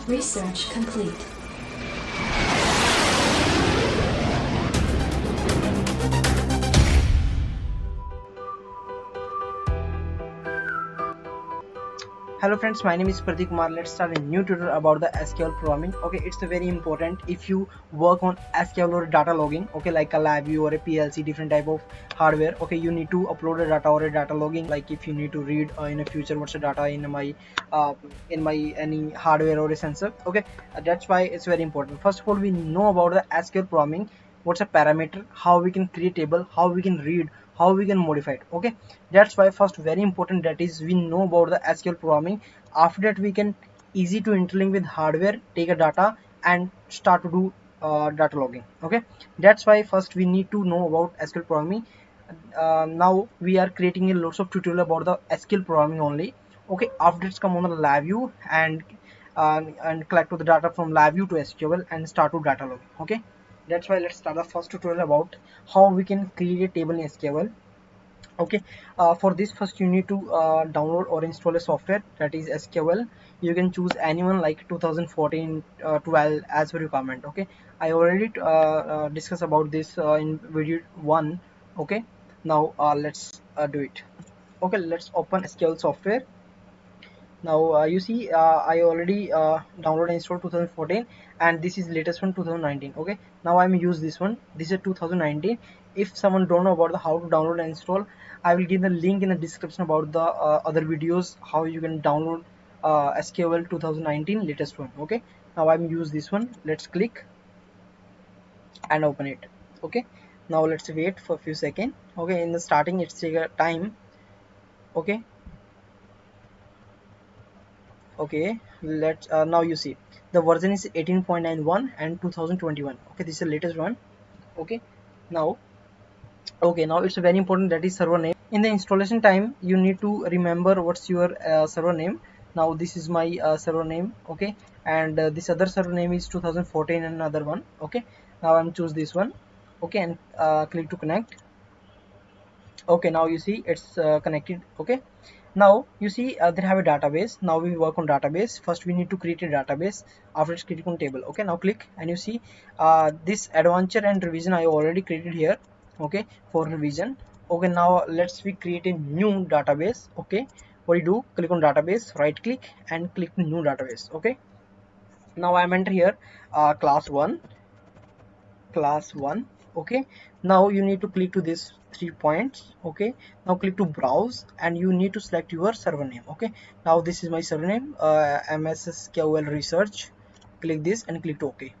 Research complete. Hello friends, my name is Pratik Kumar. Let's start a new tutorial about the SQL programming. Okay, it's very important if you work on SQL or data logging. Okay, like a LabVIEW or a PLC, different type of hardware. Okay, you need to upload a data or a data logging. Like if you need to read in the future what's the data in my any hardware or a sensor. Okay, that's why it's very important. First of all, we know about the SQL programming. What's a parameter? How we can create table? How we can read? How we can modify it? Okay, that's why first very important that is we know about the SQL programming. After that we can easy to interlink with hardware, take a data and start to do data logging. Okay, that's why first we need to know about SQL programming. Now we are creating a lots of tutorial about the SQL programming only. Okay, after it's come on the LabVIEW and collect the data from LabVIEW to SQL and start to data logging. Okay, that's why let's start the first tutorial about how we can create a table in SQL. Okay, for this first you need to download or install a software that is SQL. You can choose anyone like 2014 12 as per requirement. Okay, I already discussed about this in video 1. Okay, now let's do it. Okay, let's open SQL software. Now you see I already download and install 2014 and this is latest one 2019. Okay, now I'm use this one. This is 2019. If someone don't know about the how to download and install, I will give the link in the description about the other videos how you can download SQL 2019 latest one. Okay, now I'm use this one. Let's click and open it. Okay, now let's wait for a few seconds. Okay, in the starting it's take a time. Okay, okay, let's now you see the version is 18.91 and 2021. Okay, this is the latest one. Okay, now it's very important that is server name. In the installation time you need to remember what's your server name. Now this is my server name. Okay, and this other server name is 2014 and another one. Okay, now I'm choose this one. Okay, and click to connect. Okay, now you see it's connected. Okay, now you see they have a database. Now we work on database. First we need to create a database. After it's click on table. Okay, now click and you see this adventure and revision I already created here. Okay, for revision. Okay, now let's we create a new database. Okay, what you do, click on database, right click and click new database. Okay, now I'm enter here class 1. Okay, now you need to click to this 3 points. Okay, now click to browse and you need to select your server name. Okay, now this is my server name, MSSQL research. Click this and click to OK.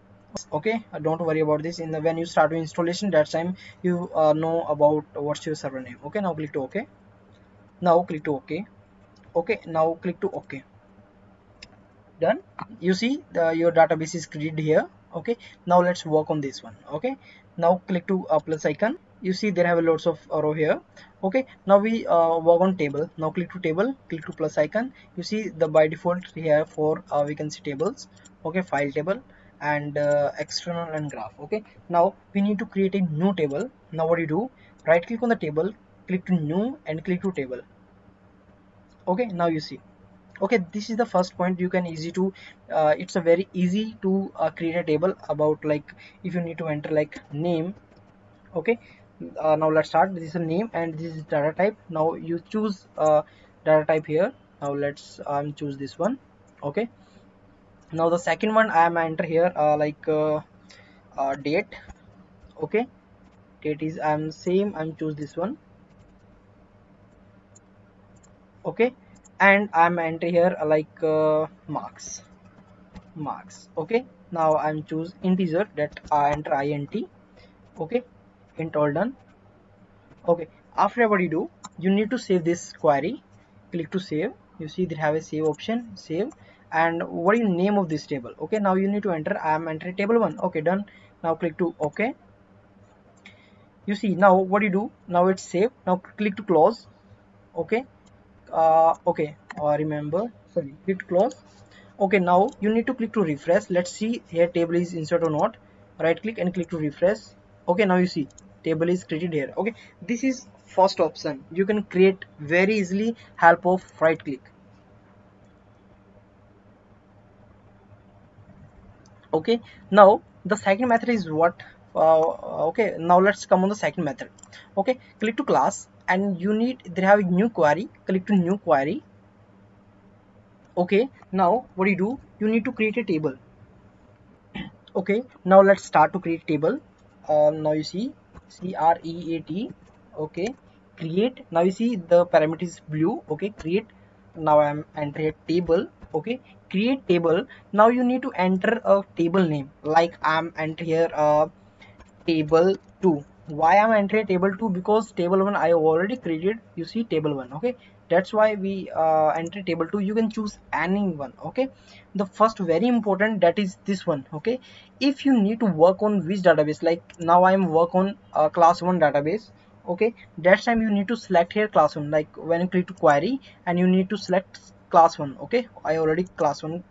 Okay, don't worry about this. In the when you start with installation, that time you know about what's your server name. Okay, now click to OK. Now click to OK. Okay, now click to OK. Done. You see your database is created here. Okay, now let's work on this one. Okay, now click to plus icon. You see there have lots of row here. Okay, now we work on table. Now click to table, click to plus icon. You see the by default here for we can see tables. Okay, file table and external and graph. Okay, now we need to create a new table. Now what you do, right click on the table, click to new and click to table. Okay, now you see. Okay, this is the first point. You can easy to it's a very easy to create a table about like if you need to enter like name. Okay, now let's start. This is a name and this is data type. Now you choose data type here. Now let's choose this one. Okay, now the second one I am enter here date. Okay, date is I'm same, I'm choose this one. Okay, and I'm enter here marks. Okay, now I'm choose integer that I enter int. Okay, int all done. Okay, after what you do, you need to save this query. Click to save. You see they have a save option, save. And what is the name of this table? Okay, now you need to enter I am entering table 1. Okay, done. Now click to OK. You see now what you do, now it's saved. Now click to close. Okay, remember, sorry, click to close. Okay, now you need to click to refresh. Let's see here table is insert or not. Right click and click to refresh. Okay, now you see table is created here. Okay, this is first option. You can create very easily help of right click. Okay, now the second method is what, okay, now let's come on the second method. Okay, click to class and you need, they have a new query, click to new query. Okay, now what do, you need to create a table. Okay, now let's start to create table. Now you see create. Okay, create. Now you see the parameter is blue. Okay, create. Now I'm entering a table. Okay, create table. Now you need to enter a table name, like I'm entering here table 2. Why I'm entering table 2? Because table 1 I already created, you see table 1. Okay, that's why we enter table 2. You can choose any one. Okay, the first very important, that is this one. Okay, if you need to work on which database, like now I'm work on class 1 database. Okay, that time you need to select here class 1, like when you click to query and you need to select class 1. Okay, I already class 1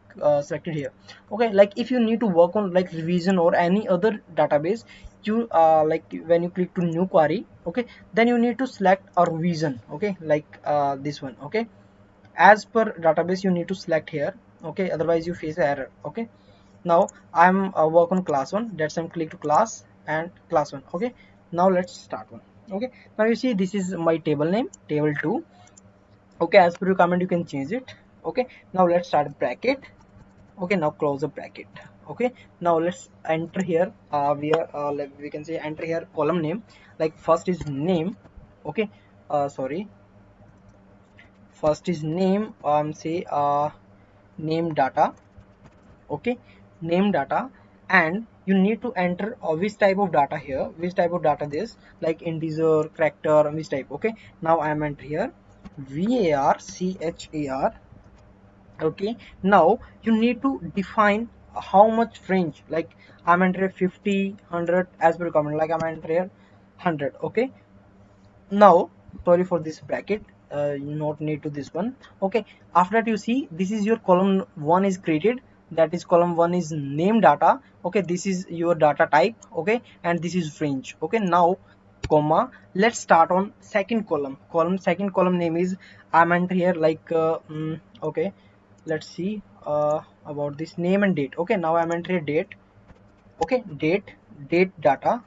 selected here. Okay, like if you need to work on like revision or any other database, you like when you click to new query, okay, then you need to select a revision. Okay, like this one. Okay, as per database you need to select here. Okay, otherwise you face an error. Okay, now I'm work on class 1, that's I'm click to class and class 1. Okay, now let's start one. Okay, now you see this is my table name, table 2. Okay, as per your comment you can change it. Okay, now let's start bracket. Okay, now close the bracket. Okay, now let's enter here like we can say enter here column name, like first is name. Okay, sorry, first is name, say name data. Okay, name data, and you need to enter which type of data here, which type of data this, like integer, character, which type. Okay, now I am enter here varchar. Okay, now you need to define how much range, like I'm entering 50, 100 as per comment, like I'm entering 100. Okay, now sorry for this bracket, you not need to this one. Okay, after that you see this is your column 1 is created, that is column 1 is name data. Okay, this is your data type. Okay, and this is range. Okay, now comma, let's start on second column. Second column name is I'm enter here like okay, let's see about this name and date. Okay, now I'm entering date. Okay, date data.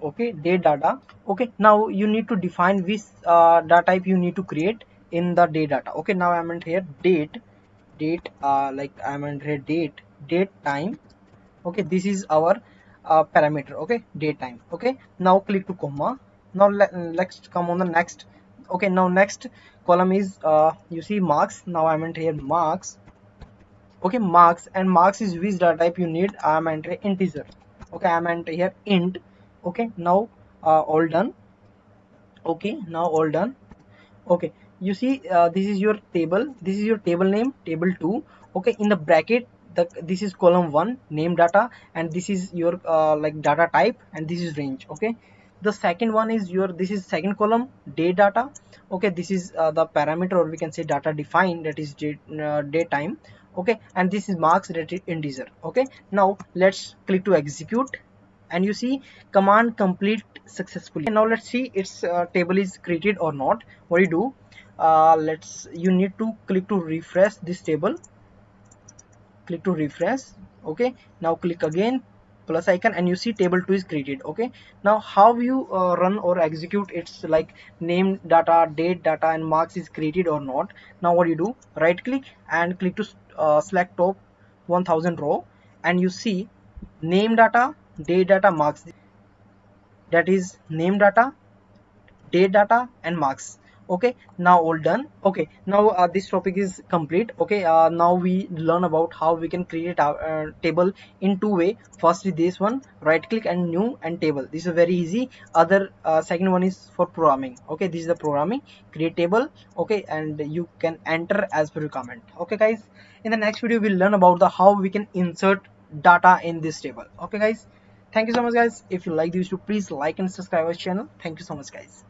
Okay, date data. Okay, now you need to define which data type you need to create in the date data. Okay, now I'm in here date like I'm in here date time. Okay, this is our parameter. Okay, date time. Okay, now click to comma. Now let's come on the next. Okay, now next column is you see marks. Now I'm in here marks. Okay, marks, and marks is which data type you need. I'm entering integer. Okay, I'm entering here int. Okay, now all done. Okay, now all done. Okay, you see this is your table, this is your table name, table 2. Okay, in the bracket this is column 1 name data, and this is your like data type, and this is range. Okay, the second one is your, this is second column date data. Okay, this is the parameter, or we can say data defined, that is date time. Okay, and this is marks, that is integer. Okay, now let's click to execute, and you see command complete successfully. And now let's see its table is created or not. What do you do, let's, you need to click to refresh this table, click to refresh. Okay, now click again plus icon, and you see table 2 is created. Okay, now how you run or execute, it's like name data, date data, and marks is created or not. Now what you do, right click and click to select top 1000 row, and you see name data, date data, marks, that is name data, date data, and marks. Okay, now all done. Okay, now this topic is complete. Okay, now we learn about how we can create a table in two way. First is this one, right click and new and table. This is very easy. Other second one is for programming. Okay, this is the programming, create table. Okay, and you can enter as per your comment. Okay guys, in the next video we'll learn about the how we can insert data in this table. Okay guys, thank you so much guys. If you like this video, please like and subscribe our channel. Thank you so much guys.